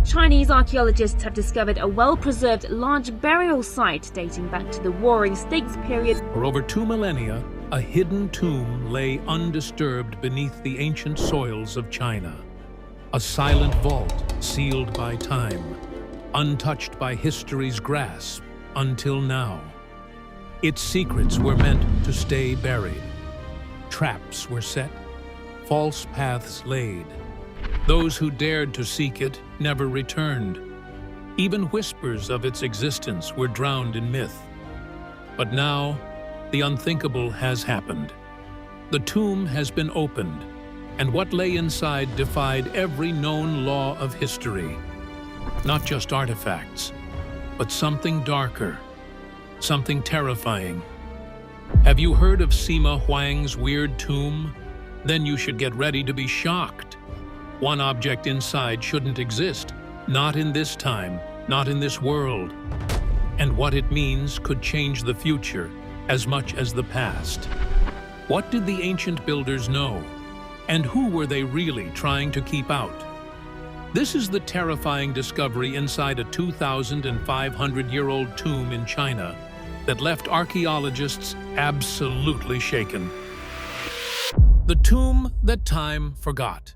Chinese archaeologists have discovered a well-preserved large burial site dating back to the Warring States period. For over 2 millennia, a hidden tomb lay undisturbed beneath the ancient soils of China. A silent vault sealed by time, untouched by history's grasp until now. Its secrets were meant to stay buried. Traps were set, false paths laid. Those who dared to seek it never returned. Even whispers of its existence were drowned in myth. But now, the unthinkable has happened. The tomb has been opened, and what lay inside defied every known law of history. Not just artifacts, but something darker, something terrifying. Have you heard of SIMA HUANG'S weird tomb? Then you should get ready to be shocked. One object inside shouldn't exist, not in this time, not in this world. And what it means could change the future as much as the past. What did the ancient builders know? And who were they really trying to keep out? This is the terrifying discovery inside a 2,500-year-old tomb in China that left archaeologists absolutely shaken. The tomb that time forgot.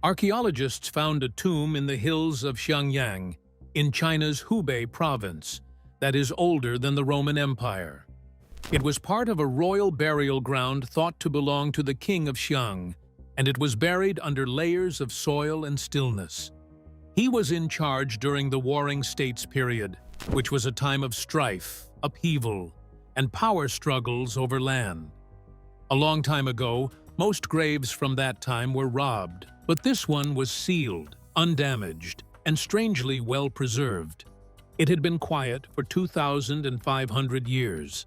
Archaeologists found a tomb in the hills of Xiangyang, in China's Hubei province, that is older than the Roman Empire. It was part of a royal burial ground thought to belong to the king of Xiang, and it was buried under layers of soil and stillness. He was in charge during the Warring States period, which was a time of strife, upheaval, and power struggles over land. A long time ago, most graves from that time were robbed, but this one was sealed, undamaged, and strangely well preserved. It had been quiet for 2,500 years.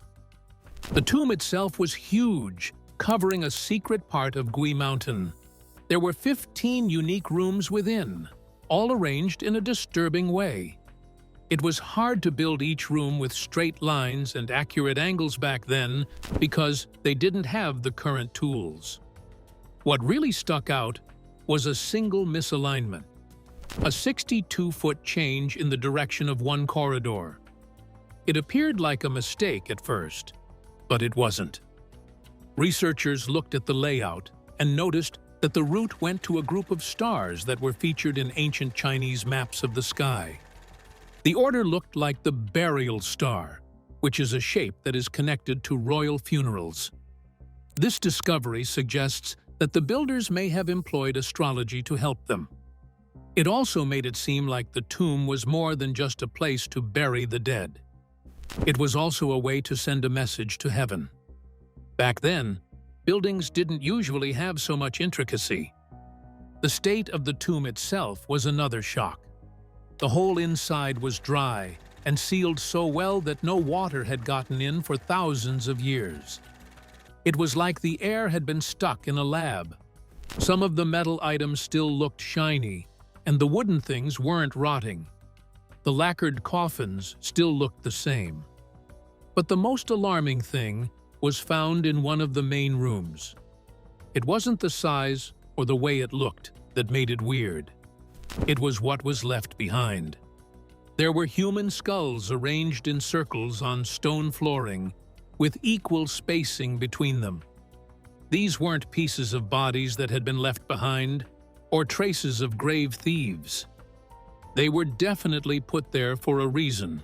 The tomb itself was huge, covering a secret part of Gui Mountain. There were 15 unique rooms within, all arranged in a disturbing way. It was hard to build each room with straight lines and accurate angles back then because they didn't have the current tools. What really stuck out was a single misalignment, a 62-foot change in the direction of one corridor. It appeared like a mistake at first, but it wasn't. Researchers looked at the layout and noticed that the route went to a group of stars that were featured in ancient Chinese maps of the sky. The order looked like the burial star, which is a shape that is connected to royal funerals. This discovery suggests that the builders may have employed astrology to help them. It also made it seem like the tomb was more than just a place to bury the dead. It was also a way to send a message to heaven. Back then, buildings didn't usually have so much intricacy. The state of the tomb itself was another shock. The whole inside was dry and sealed so well that no water had gotten in for thousands of years. It was like the air had been stuck in a lab. Some of the metal items still looked shiny, and the wooden things weren't rotting. The lacquered coffins still looked the same. But the most alarming thing was found in one of the main rooms. It wasn't the size or the way it looked that made it weird. It was what was left behind. There were human skulls arranged in circles on stone flooring, with equal spacing between them. These weren't pieces of bodies that had been left behind, or traces of grave thieves. They were definitely put there for a reason,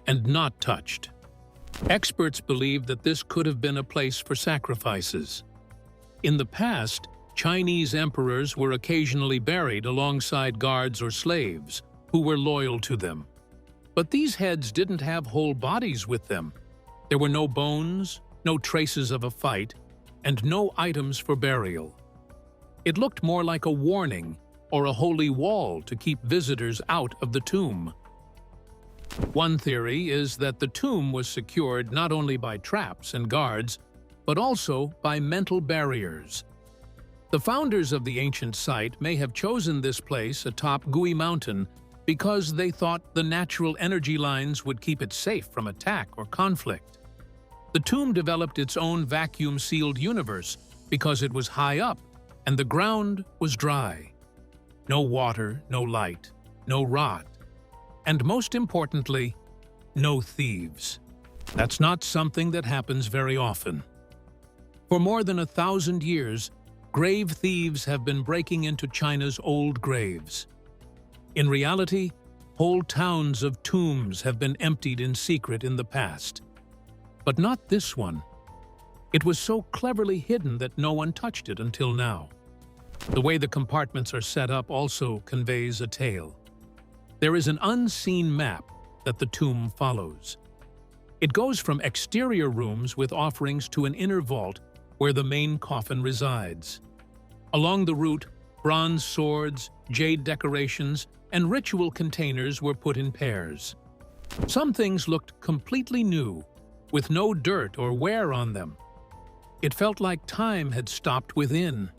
and not touched. Experts believe that this could have been a place for sacrifices. In the past, Chinese emperors were occasionally buried alongside guards or slaves who were loyal to them. But these heads didn't have whole bodies with them. There were no bones, no traces of a fight, and no items for burial. It looked more like a warning or a holy wall to keep visitors out of the tomb. One theory is that the tomb was secured not only by traps and guards, but also by mental barriers. The founders of the ancient site may have chosen this place atop Gui Mountain because they thought the natural energy lines would keep it safe from attack or conflict. The tomb developed its own vacuum-sealed universe because it was high up and the ground was dry. No water, no light, no rot. And most importantly, no thieves. That's not something that happens very often. For more than 1,000 years, grave thieves have been breaking into China's old graves. In reality, whole towns of tombs have been emptied in secret in the past. But not this one. It was so cleverly hidden that no one touched it until now. The way the compartments are set up also conveys a tale. There is an unseen map that the tomb follows. It goes from exterior rooms with offerings to an inner vault where the main coffin resides. Along the route, bronze swords, jade decorations, and ritual containers were put in pairs. Some things looked completely new, with no dirt or wear on them. It felt like time had stopped within.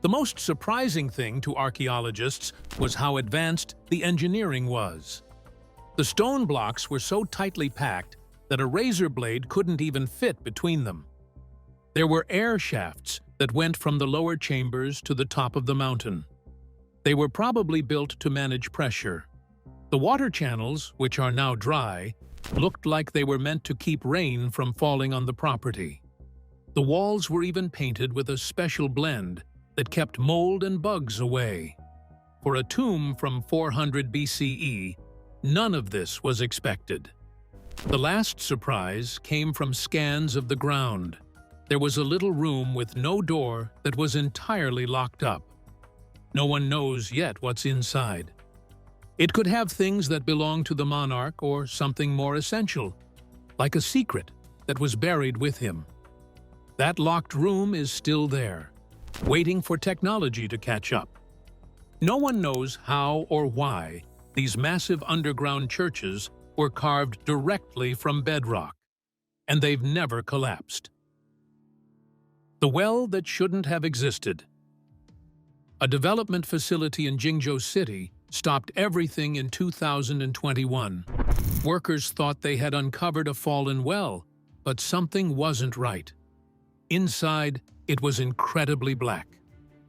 The most surprising thing to archaeologists was how advanced the engineering was. The stone blocks were so tightly packed that a razor blade couldn't even fit between them. There were air shafts that went from the lower chambers to the top of the mountain. They were probably built to manage pressure. The water channels, which are now dry, looked like they were meant to keep rain from falling on the property. The walls were even painted with a special blend that kept mold and bugs away. For a tomb from 400 BCE, none of this was expected. The last surprise came from scans of the ground. There was a little room with no door that was entirely locked up. No one knows yet what's inside. It could have things that belong to the monarch or something more essential, like a secret that was buried with him. That locked room is still there, waiting for technology to catch up. No one knows how or why these massive underground churches were carved directly from bedrock, and they've never collapsed. The well that shouldn't have existed. A development facility in Jingzhou City stopped everything in 2021. Workers thought they had uncovered a fallen well, but something wasn't right. Inside, it was incredibly black,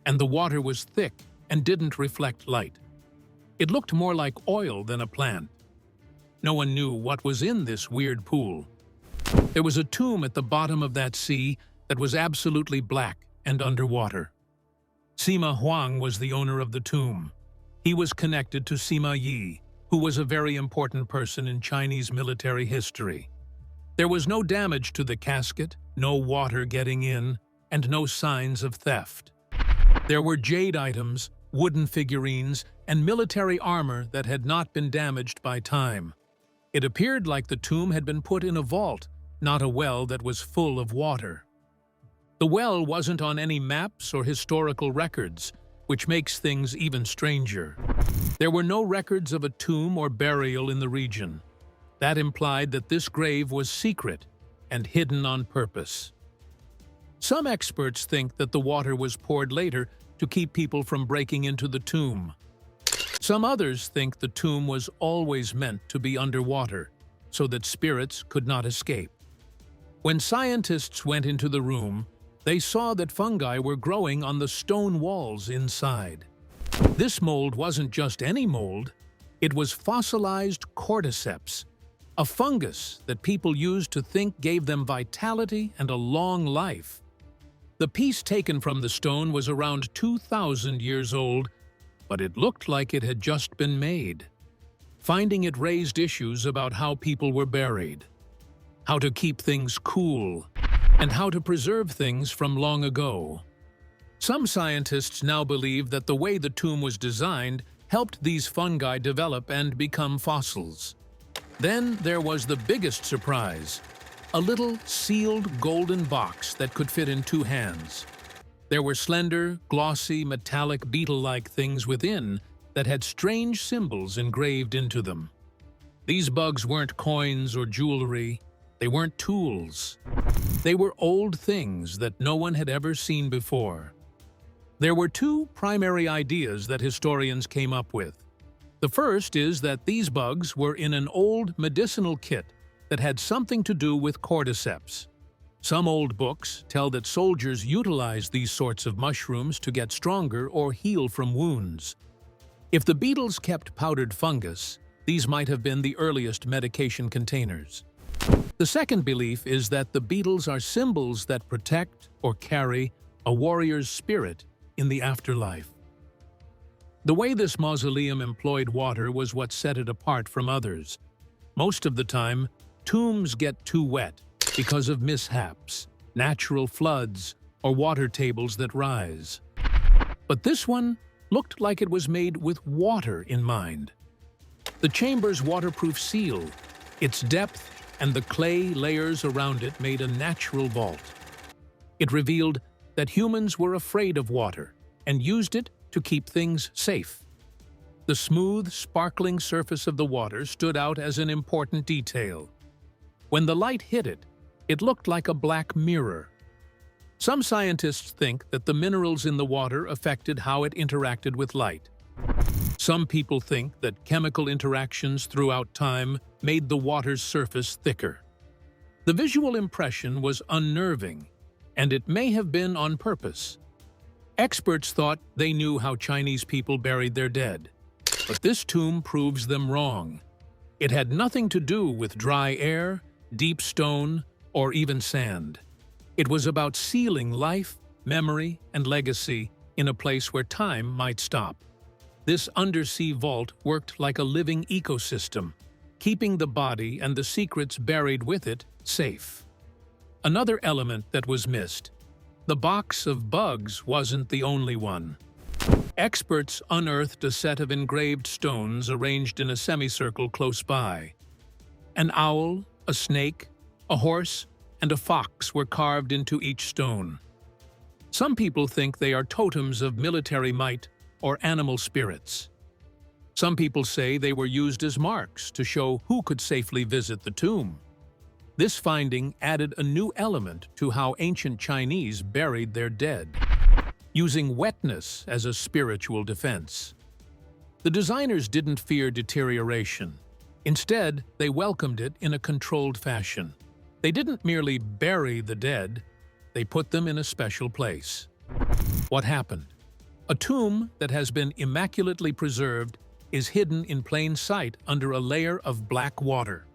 and the water was thick and didn't reflect light. It looked more like oil than a plant. No one knew what was in this weird pool. There was a tomb at the bottom of that sea that was absolutely black and underwater. SIMA Huang was the owner of the tomb. He was connected to Sima Yi, who was a very important person in Chinese military history. There was no damage to the casket, no water getting in, and no signs of theft. There were jade items, wooden figurines, and military armor that had not been damaged by time. It appeared like the tomb had been put in a vault, not a well that was full of water. The well wasn't on any maps or historical records, which makes things even stranger. There were no records of a tomb or burial in the region. That implied that this grave was secret and hidden on purpose. Some experts think that the water was poured later to keep people from breaking into the tomb. Some others think the tomb was always meant to be underwater, so that spirits could not escape. When scientists went into the room, they saw that fungi were growing on the stone walls inside. This mold wasn't just any mold, it was fossilized cordyceps, a fungus that people used to think gave them vitality and a long life. The piece taken from the stone was around 2,000 years old, but it looked like it had just been made. Finding it raised issues about how people were buried, how to keep things cool, and how to preserve things from long ago. Some scientists now believe that the way the tomb was designed helped these fungi develop and become fossils. Then there was the biggest surprise, a little sealed golden box that could fit in 2 hands. There were slender, glossy, metallic beetle-like things within that had strange symbols engraved into them. These bugs weren't coins or jewelry, they weren't tools. They were old things that no one had ever seen before. There were 2 primary ideas that historians came up with. The first is that these bugs were in an old medicinal kit that had something to do with cordyceps. Some old books tell that soldiers utilized these sorts of mushrooms to get stronger or heal from wounds. If the beetles kept powdered fungus, these might have been the earliest medication containers. The second belief is that the beetles are symbols that protect or carry a warrior's spirit in the afterlife. The way this mausoleum employed water was what set it apart from others. Most of the time, tombs get too wet because of mishaps, natural floods, or water tables that rise. But this one looked like it was made with water in mind. The chamber's waterproof seal, its depth, and the clay layers around it made a natural vault. It revealed that humans were afraid of water and used it to keep things safe. The smooth, sparkling surface of the water stood out as an important detail. When the light hit it, it looked like a black mirror. Some scientists think that the minerals in the water affected how it interacted with light. Some people think that chemical interactions throughout time made the water's surface thicker. The visual impression was unnerving, and it may have been on purpose. Experts thought they knew how Chinese people buried their dead, but this tomb proves them wrong. It had nothing to do with dry air, deep stone, or even sand. It was about sealing life, memory, and legacy in a place where time might stop. This undersea vault worked like a living ecosystem, keeping the body and the secrets buried with it safe. Another element that was missed: the box of bugs wasn't the only one. Experts unearthed a set of engraved stones arranged in a semicircle close by. An owl, a snake, a horse, and a fox were carved into each stone. Some people think they are totems of military might or animal spirits. Some people say they were used as marks to show who could safely visit the tomb. This finding added a new element to how ancient Chinese buried their dead, using wetness as a spiritual defense. The designers didn't fear deterioration. Instead, they welcomed it in a controlled fashion. They didn't merely bury the dead, they put them in a special place. What happened? A tomb that has been immaculately preserved is hidden in plain sight under a layer of black water.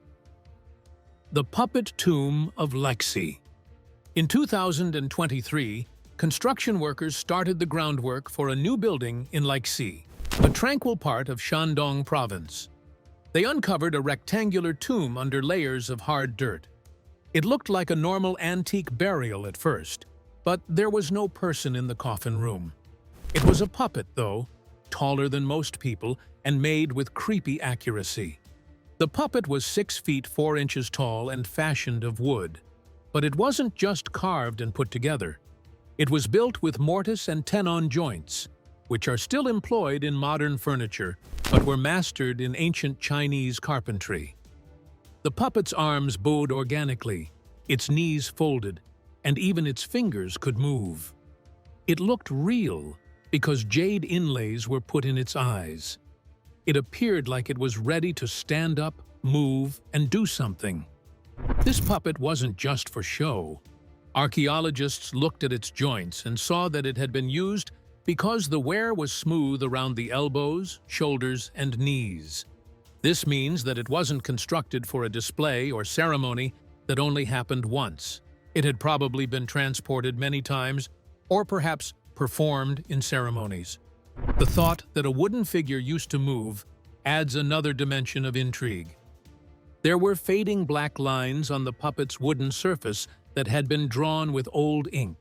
The Puppet Tomb of Lexi. In 2023, construction workers started the groundwork for a new building in Lexi, a tranquil part of Shandong province. They uncovered a rectangular tomb under layers of hard dirt. It looked like a normal antique burial at first, but there was no person in the coffin room. It was a puppet, though, taller than most people and made with creepy accuracy. The puppet was 6 feet 4 inches tall and fashioned of wood. But it wasn't just carved and put together. It was built with mortise and tenon joints, which are still employed in modern furniture, but were mastered in ancient Chinese carpentry. The puppet's arms bowed organically, its knees folded, and even its fingers could move. It looked real because jade inlays were put in its eyes. It appeared like it was ready to stand up, move, and do something. This puppet wasn't just for show. Archaeologists looked at its joints and saw that it had been used because the wear was smooth around the elbows, shoulders, and knees. This means that it wasn't constructed for a display or ceremony that only happened once. It had probably been transported many times, or perhaps performed in ceremonies. The thought that a wooden figure used to move adds another dimension of intrigue. There were fading black lines on the puppet's wooden surface that had been drawn with old ink.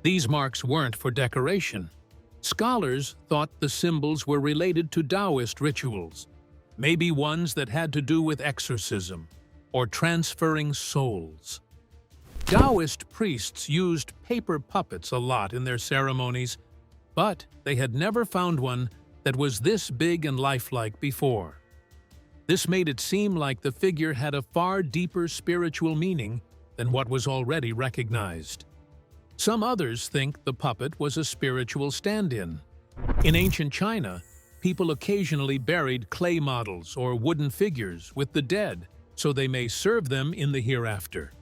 These marks weren't for decoration. Scholars thought the symbols were related to Taoist rituals, maybe ones that had to do with exorcism or transferring souls. Taoist priests used paper puppets a lot in their ceremonies, but they had never found one that was this big and lifelike before. This made it seem like the figure had a far deeper spiritual meaning than what was already recognized. Some others think the puppet was a spiritual stand-in. In ancient China, people occasionally buried clay models or wooden figures with the dead so they may serve them in the hereafter.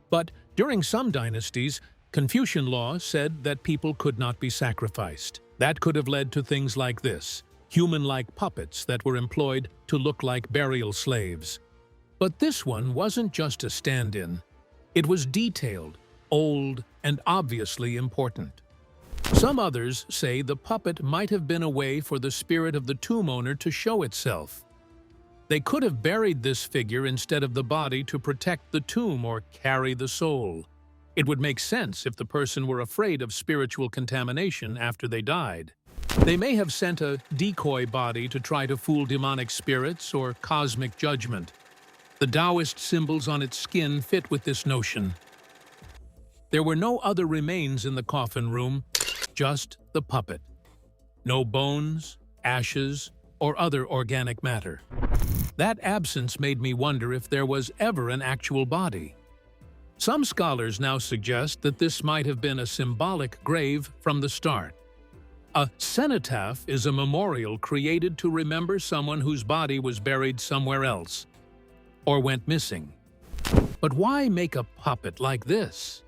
But During some dynasties, Confucian law said that people could not be sacrificed. That could have led to things like this: human-like puppets that were employed to look like burial slaves. But this one wasn't just a stand-in. It was detailed, old, and obviously important. Some others say the puppet might have been a way for the spirit of the tomb owner to show itself. They could have buried this figure instead of the body to protect the tomb or carry the soul. It would make sense if the person were afraid of spiritual contamination after they died. They may have sent a decoy body to try to fool demonic spirits or cosmic judgment. The Taoist symbols on its skin fit with this notion. There were no other remains in the coffin room, just the puppet. No bones, ashes, or other organic matter. That absence made me wonder if there was ever an actual body. Some scholars now suggest that this might have been a symbolic grave from the start. A cenotaph is a memorial created to remember someone whose body was buried somewhere else or went missing. But why make a puppet like this?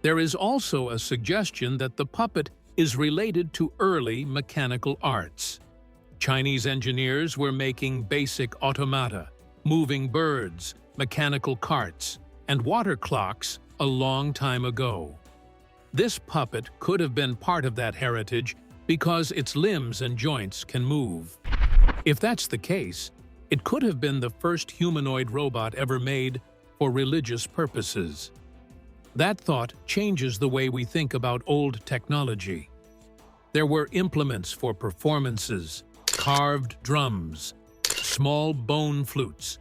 There is also a suggestion that the puppet is related to early mechanical arts. Chinese engineers were making basic automata, moving birds, mechanical carts, and water clocks a long time ago. This puppet could have been part of that heritage because its limbs and joints can move. If that's the case, it could have been the first humanoid robot ever made for religious purposes. That thought changes the way we think about old technology. There were implements for performances, carved drums, small bone flutes,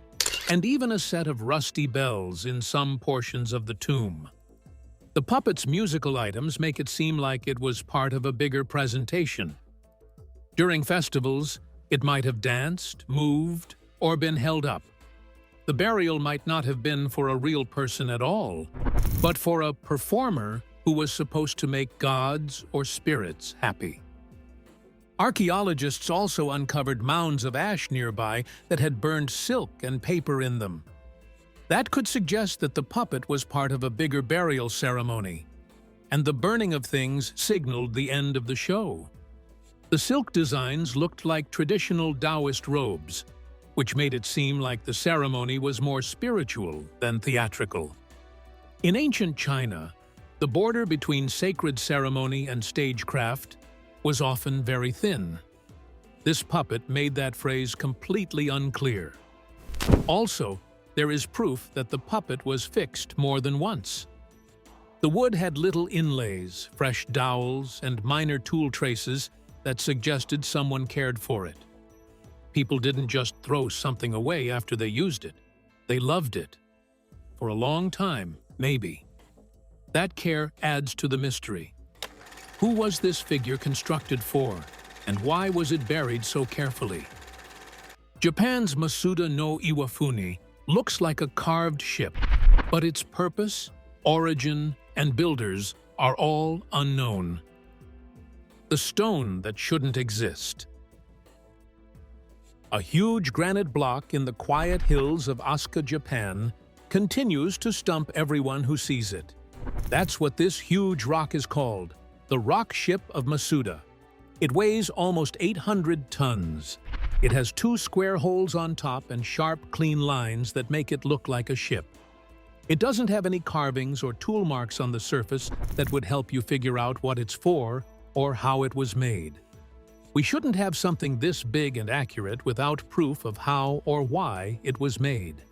and even a set of rusty bells in some portions of the tomb. The puppet's musical items make it seem like it was part of a bigger presentation. During festivals, it might have danced, moved, or been held up. The burial might not have been for a real person at all, but for a performer who was supposed to make gods or spirits happy. Archaeologists also uncovered mounds of ash nearby that had burned silk and paper in them. That could suggest that the puppet was part of a bigger burial ceremony, and the burning of things signaled the end of the show. The silk designs looked like traditional Taoist robes, which made it seem like the ceremony was more spiritual than theatrical. In ancient China, the border between sacred ceremony and stagecraft was often very thin. This puppet made that phrase completely unclear. Also, there is proof that the puppet was fixed more than once. The wood had little inlays, fresh dowels, and minor tool traces that suggested someone cared for it. People didn't just throw something away after they used it. They loved it. For a long time, maybe. That care adds to the mystery. Who was this figure constructed for, and why was it buried so carefully? Japan's Masuda no Iwafuni looks like a carved ship, but its purpose, origin, and builders are all unknown. The stone that shouldn't exist. A huge granite block in the quiet hills of Asuka, Japan, continues to stump everyone who sees it. That's what this huge rock is called, the rock ship of Masuda. It weighs almost 800 tons. It has 2 square holes on top and sharp, clean lines that make it look like a ship. It doesn't have any carvings or tool marks on the surface that would help you figure out what it's for or how it was made. We shouldn't have something this big and accurate without proof of how or why it was made.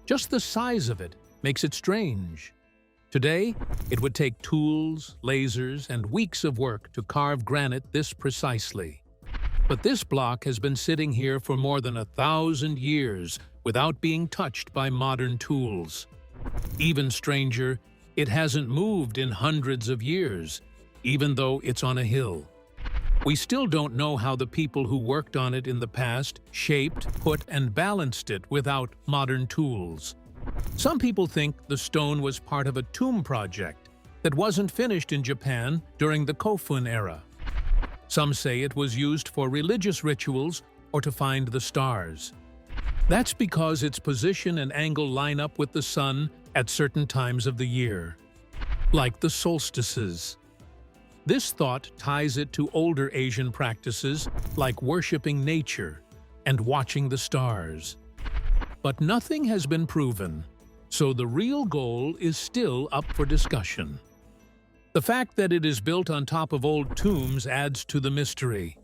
Just the size of it makes it strange. Today, it would take tools, lasers, and weeks of work to carve granite this precisely. But this block has been sitting here for more than 1,000 years without being touched by modern tools. Even stranger, it hasn't moved in hundreds of years, even though it's on a hill. We still don't know how the people who worked on it in the past shaped, put, and balanced it without modern tools. Some people think the stone was part of a tomb project that wasn't finished in Japan during the Kofun era. Some say it was used for religious rituals or to find the stars. That's because its position and angle line up with the sun at certain times of the year, like the solstices. This thought ties it to older Asian practices like worshipping nature and watching the stars. But nothing has been proven, so the real goal is still up for discussion. The fact that it is built on top of old tombs adds to the mystery.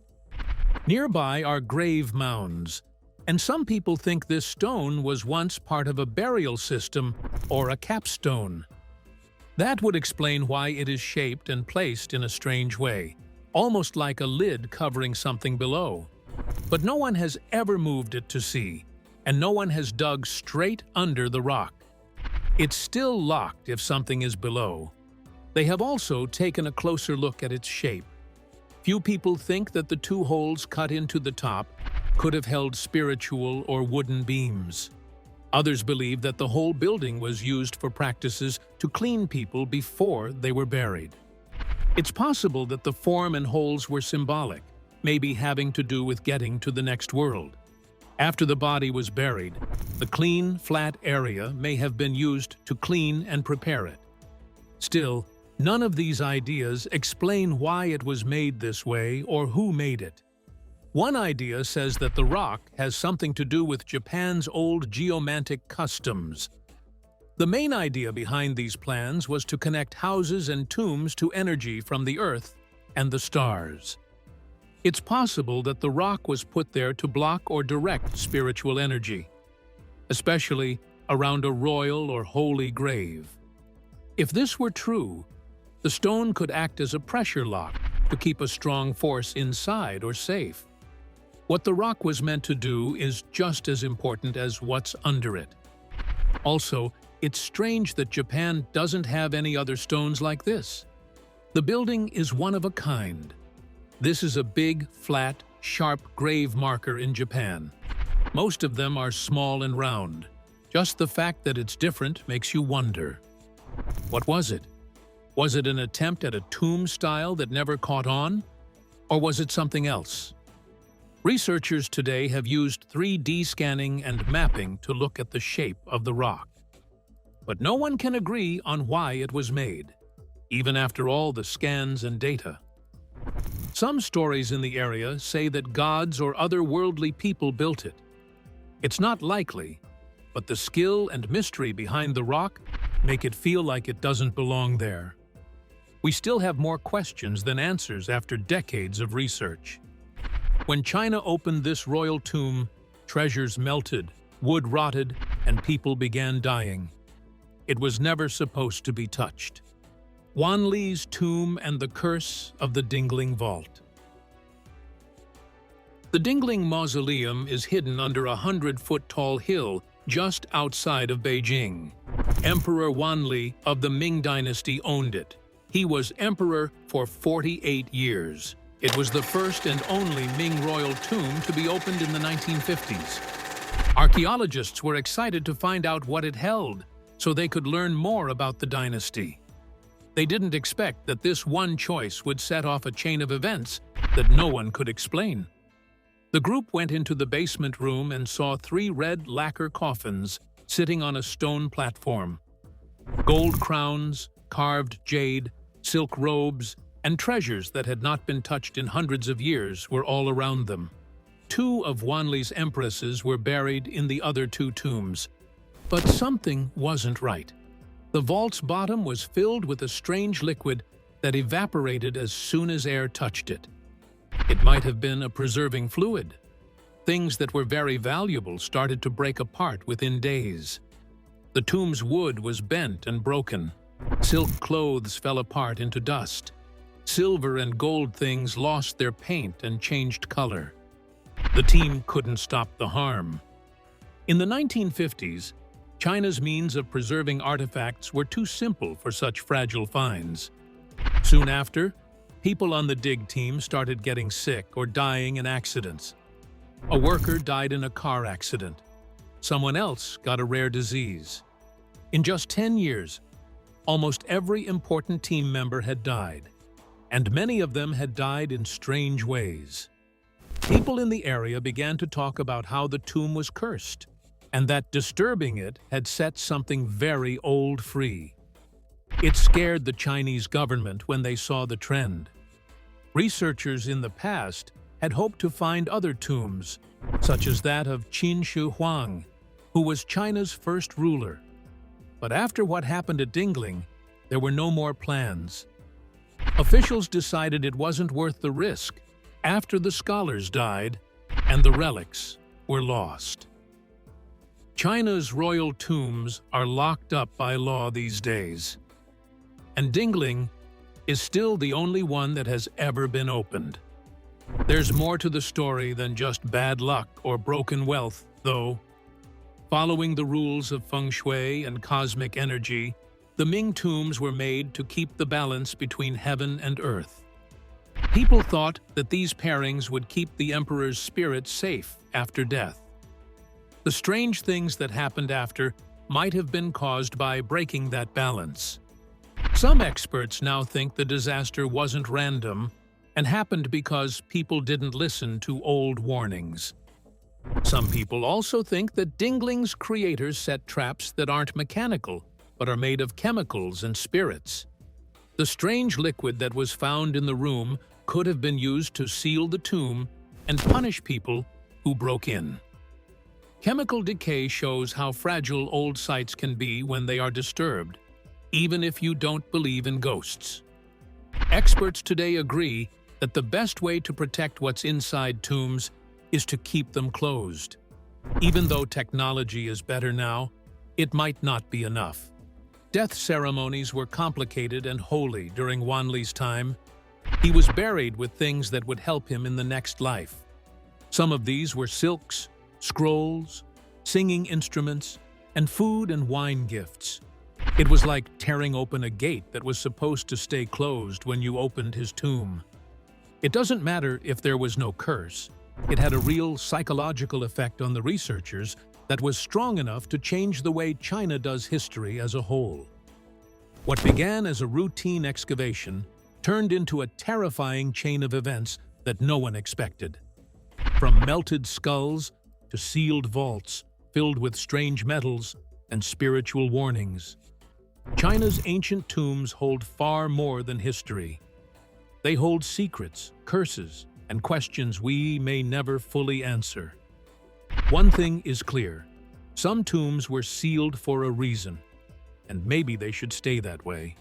Nearby are grave mounds, and some people think this stone was once part of a burial system or a capstone. That would explain why it is shaped and placed in a strange way, almost like a lid covering something below. But no one has ever moved it to see, and no one has dug straight under the rock. It's still locked if something is below. They have also taken a closer look at its shape. Few people think that the two holes cut into the top could have held spiritual or wooden beams. Others believe that the whole building was used for practices to clean people before they were buried. It's possible that the form and holes were symbolic, maybe having to do with getting to the next world. After the body was buried, the clean, flat area may have been used to clean and prepare it. Still, none of these ideas explain why it was made this way or who made it. One idea says that the rock has something to do with Japan's old geomantic customs. The main idea behind these plans was to connect houses and tombs to energy from the earth and the stars. It's possible that the rock was put there to block or direct spiritual energy, especially around a royal or holy grave. If this were true, the stone could act as a pressure lock to keep a strong force inside or safe. What the rock was meant to do is just as important as what's under it. Also, it's strange that Japan doesn't have any other stones like this. The building is one of a kind. This is a big, flat, sharp grave marker in Japan. Most of them are small and round. Just the fact that it's different makes you wonder. What was it? Was it an attempt at a tomb style that never caught on? Or was it something else? Researchers today have used 3D scanning and mapping to look at the shape of the rock. But no one can agree on why it was made, even after all the scans and data. Some stories in the area say that gods or other worldly people built it. It's not likely, but the skill and mystery behind the rock make it feel like it doesn't belong there. We still have more questions than answers after decades of research. When China opened this royal tomb, treasures melted, wood rotted, and people began dying. It was never supposed to be touched. Wan Lings Tomb and the Curse of the Dingling Vault. The Dingling Mausoleum is hidden under a 100-foot-tall hill just outside of Beijing. Emperor Wan Li of the Ming Dynasty owned it. He was emperor for 48 years. It was the first and only Ming royal tomb to be opened in the 1950s. Archaeologists were excited to find out what it held, so they could learn more about the dynasty. They didn't expect that this one choice would set off a chain of events that no one could explain. The group went into the basement room and saw 3 red lacquer coffins sitting on a stone platform. Gold crowns, carved jade, silk robes, and treasures that had not been touched in hundreds of years were all around them. 2 of Wan Li's empresses were buried in the other 2 tombs. But something wasn't right. The vault's bottom was filled with a strange liquid that evaporated as soon as air touched it. It might have been a preserving fluid. Things that were very valuable started to break apart within days. The tomb's wood was bent and broken. Silk clothes fell apart into dust. Silver and gold things lost their paint and changed color. The team couldn't stop the harm. In the 1950s, China's means of preserving artifacts were too simple for such fragile finds. Soon after, people on the dig team started getting sick or dying in accidents. A worker died in a car accident. Someone else got a rare disease. In just 10 years, almost every important team member had died, and many of them had died in strange ways. People in the area began to talk about how the tomb was cursed. and that disturbing it had set something very old free. It scared the Chinese government when they saw the trend. Researchers in the past had hoped to find other tombs, such as that of Qin Huang, who was China's first ruler. But after what happened at Dingling, there were no more plans. Officials decided it wasn't worth the risk after the scholars died and the relics were lost. China's royal tombs are locked up by law these days, and Dingling is still the only one that has ever been opened. There's more to the story than just bad luck or broken wealth, though. Following the rules of feng shui and cosmic energy, the Ming tombs were made to keep the balance between heaven and earth. People thought that these pairings would keep the emperor's spirit safe after death. The strange things that happened after might have been caused by breaking that balance. Some experts now think the disaster wasn't random and happened because people didn't listen to old warnings. Some people also think that Dingling's creators set traps that aren't mechanical, but are made of chemicals and spirits. The strange liquid that was found in the room could have been used to seal the tomb and punish people who broke in. Chemical decay shows how fragile old sites can be when they are disturbed, even if you don't believe in ghosts. Experts today agree that the best way to protect what's inside tombs is to keep them closed. Even though technology is better now, it might not be enough. Death ceremonies were complicated and holy during Wan Li's time. He was buried with things that would help him in the next life. Some of these were silks, scrolls, singing instruments, and food and wine gifts. It was like tearing open a gate that was supposed to stay closed when you opened his tomb. It doesn't matter if there was no curse. It had a real psychological effect on the researchers that was strong enough to change the way China does history as a whole. What began as a routine excavation turned into a terrifying chain of events that no one expected. From melted skulls to sealed vaults filled with strange metals and spiritual warnings. China's ancient tombs hold far more than history. They hold secrets, curses, and questions we may never fully answer. One thing is clear: some tombs were sealed for a reason, and maybe they should stay that way.